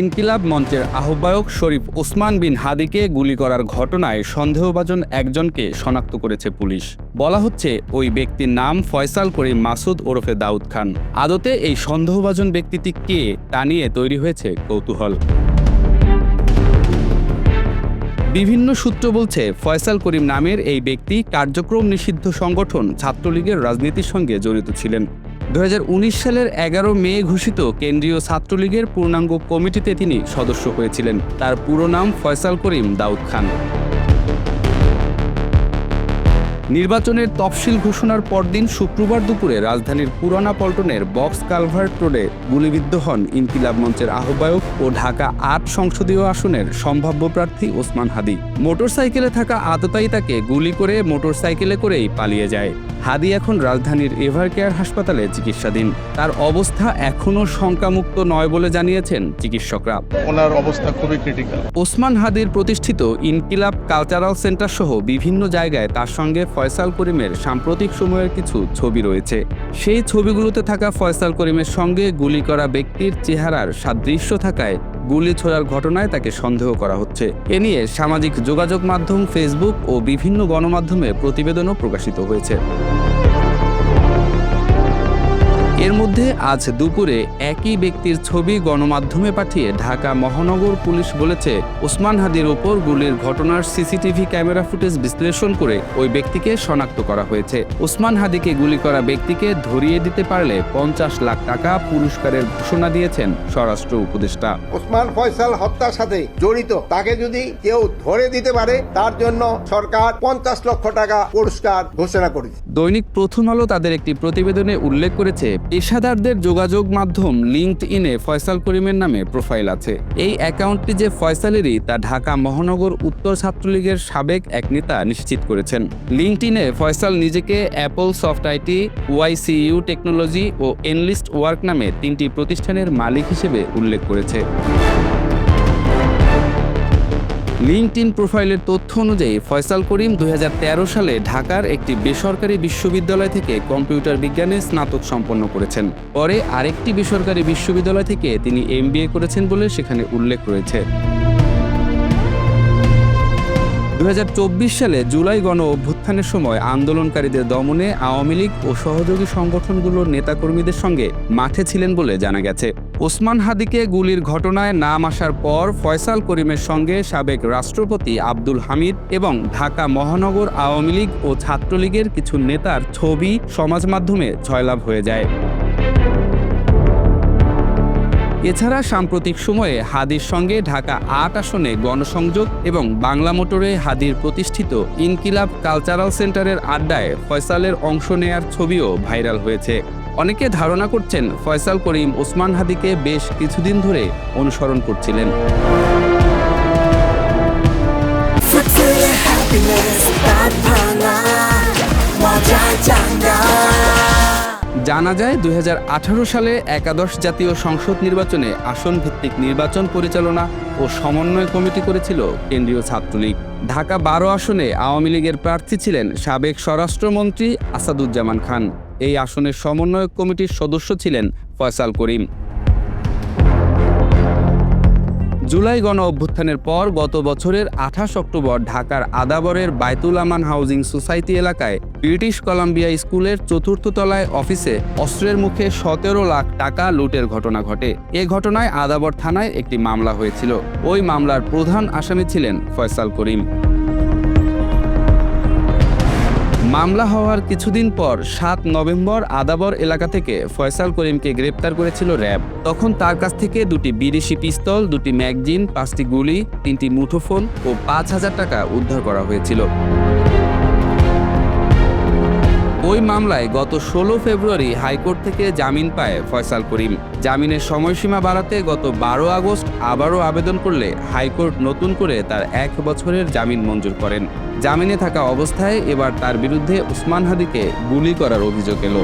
ইনকিলাব মঞ্চের আহ্বায়ক শরীফ ওসমান বিন হাদিকে গুলি করার ঘটনায় সন্দেহভাজন একজনকে শনাক্ত করেছে পুলিশ। বলা হচ্ছে ওই ব্যক্তির নাম ফয়সাল করিম মাসুদ ওরফে দাউদ খান। আদতে এই সন্দেহভাজন ব্যক্তিটি কে তা নিয়ে তৈরি হয়েছে কৌতূহল। বিভিন্ন সূত্র বলছে ফয়সাল করিম নামের এই ব্যক্তি কার্যক্রম নিষিদ্ধ সংগঠন ছাত্রলীগের রাজনীতির সঙ্গে জড়িত ছিলেন। 2019 সালের 11 মে ঘোষিত কেন্দ্রীয় ছাত্রলীগের পূর্ণাঙ্গ কমিটিতে তিনি সদস্য হয়েছিলেন। তার পুরো নাম ফয়সাল করিম দাউদ খান। নির্বাচনের তফসিল ঘোষণার পরদিন শুক্রবার দুপুরে রাজধানীর পুরানা পল্টনের বক্স কালভার্ট রোডে গুলিবিদ্ধ হন ইনকিলাব মঞ্চের আহ্বায়ক ও ঢাকা ৮ সংসদীয় আসনের সম্ভাব্য প্রার্থী ওসমান হাদি। মোটরসাইকেলে থাকা আততায়ী তাকে গুলি করে মোটরসাইকেলে করেই পালিয়ে যায়। হাদি এখন রাজধানীর এভারকেয়ার হাসপাতালে চিকিৎসাধীন। তার অবস্থা এখনও শঙ্কামুক্ত নয় বলে জানিয়েছেন চিকিৎসকরা। ওনার অবস্থা খুবই ক্রিটিক্যাল। ওসমান হাদির প্রতিষ্ঠিত ইনকিলাব কালচারাল সেন্টার সহ বিভিন্ন জায়গায় তার সঙ্গে ফয়সাল করিমের সাম্প্রতিক সময়ের কিছু ছবি রয়েছে। সেই ছবিগুলোতে থাকা ফয়সাল করিমের সঙ্গে গুলি করা ব্যক্তির চেহারার সাদৃশ্য থাকায় গুলি ছোড়ার ঘটনায় তাকে সন্দেহ করা হচ্ছে। এ নিয়ে সামাজিক যোগাযোগ মাধ্যম ফেসবুক ও বিভিন্ন গণমাধ্যমে প্রতিবেদনও প্রকাশিত হয়েছে। এর মধ্যে আজ দুপুরে একই ব্যক্তির ছবি গণমাধ্যমে পাঠিয়ে ঢাকা মহানগর পুলিশ বলেছে, ওসমান হাদির ওপর গুলির ঘটনার সিসিটিভি ক্যামেরা ফুটেজ বিশ্লেষণ করে ওই ব্যক্তিকে শনাক্ত করা হয়েছে। ওসমান হাদিকে গুলি করা ব্যক্তিকে ধরিয়ে দিতে পারলে 50 লাখ টাকা পুরস্কারের ঘোষণা দিয়েছেন স্বরাষ্ট্র উপদেষ্টা। ওসমান ফয়সাল হত্যার সাথে জড়িত তাকে যদি কেউ ধরে দিতে পারে তার জন্য সরকার 50 লক্ষ টাকা পুরস্কার ঘোষণা করেছে। দৈনিক প্রথম আলো তাদের একটি প্রতিবেদনে উল্লেখ করেছে, পেশাদারদের যোগাযোগ মাধ্যম লিঙ্কডইনে ফয়সাল করিমের নামে প্রোফাইল আছে। এই অ্যাকাউন্টটি যে ফয়সালেরই তা ঢাকা মহানগর উত্তর ছাত্রলীগের সাবেক এক নেতা নিশ্চিত করেছেন। লিঙ্কডইনে ফয়সাল নিজেকে Apple Soft IT, YCU technology ও এনলিস্ট ওয়ার্ক নামে 3টি প্রতিষ্ঠানের মালিক হিসেবে উল্লেখ করেছে। লিঙ্কডইন প্রোফাইলের তথ্য অনুযায়ী ফয়সাল করিম 2013 সালে ঢাকার একটি বেসরকারি বিশ্ববিদ্যালয় থেকে কম্পিউটার বিজ্ঞানে স্নাতক সম্পন্ন করেছেন। পরে আরেকটি বেসরকারি বিশ্ববিদ্যালয় থেকে তিনি MBA করেছেন বলে সেখানে উল্লেখ রয়েছে। 2024 সালে জুলাই গণ অভ্যুত্থানের সময় আন্দোলনকারীদের দমনে আওয়ামী লীগ ও সহযোগী সংগঠনগুলোর নেতাকর্মীদের সঙ্গে মাঠে ছিলেন বলে জানা গেছে। ওসমান হাদিকে গুলির ঘটনায় নাম আসার পর ফয়সাল করিমের সঙ্গে সাবেক রাষ্ট্রপতি আব্দুল হামিদ এবং ঢাকা মহানগর আওয়ামী লীগ ও ছাত্রলীগের কিছু নেতার ছবি সমাজ মাধ্যমে জয়লাভ হয়ে যায়। এছাড়া সাম্প্রতিক সময়ে হাদির সঙ্গে ঢাকা ৮ আসনে গণসংযোগ এবং বাংলা মোটরে হাদির প্রতিষ্ঠিত ইনকিলাব কালচারাল সেন্টারের আড্ডায় ফয়সালের অংশ নেয়ার ছবিও ভাইরাল হয়েছে। অনেকে ধারণা করছেন ফয়সাল করিম ওসমান হাদিকে বেশ কিছুদিন ধরে অনুসরণ করছিলেন। জানা যায় 2018 সালে একাদশ জাতীয় সংসদ নির্বাচনে আসন ভিত্তিক নির্বাচন পরিচালনা ও সমন্বয় কমিটি করেছিল কেন্দ্রীয় ছাত্রলীগ। ঢাকা 12 আসনে আওয়ামী লীগের প্রার্থী ছিলেন সাবেক স্বরাষ্ট্রমন্ত্রী আসাদুজ্জামান খান। এই আসনের সমন্বয়ক কমিটির সদস্য ছিলেন ফয়সাল করিম। জুলাই গণ অভ্যুত্থানের পর গত বছরের 28 অক্টোবর ঢাকার আদাবরের বায়তুল আমান হাউজিং সোসাইটি এলাকায় ব্রিটিশ কলাম্বিয়া স্কুলের 4র্থ তলায় অফিসে অস্ত্রের মুখে 17 লাখ টাকা লুটের ঘটনা ঘটে। এ ঘটনায় আদাবর থানায় একটি মামলা হয়েছিল। ওই মামলার প্রধান আসামি ছিলেন ফয়সাল করিম। মামলা হওয়ার কিছুদিন পর 7 নভেম্বর আদাবর এলাকা থেকে ফয়সাল করিমকে গ্রেপ্তার করেছিল র্যাব। তখন তার কাছ থেকে 2টি বিদেশি পিস্তল, 2টি ম্যাগজিন, 5টি গুলি, 3টি মুঠোফোন ও 5,000 টাকা উদ্ধার করা হয়েছিল। ওই মামলায় গত 16 ফেব্রুয়ারি হাইকোর্ট থেকে জামিন পায় ফয়সাল করিম। জামিনের সময়সীমা বাড়াতে গত 12 আগস্ট আবারও আবেদন করলে হাইকোর্ট নতুন করে তার 1 বছরের জামিন মঞ্জুর করেন। জামিনে থাকা অবস্থায় এবার তার বিরুদ্ধে ওসমান হাদিকে গুলি করার অভিযোগ এলো।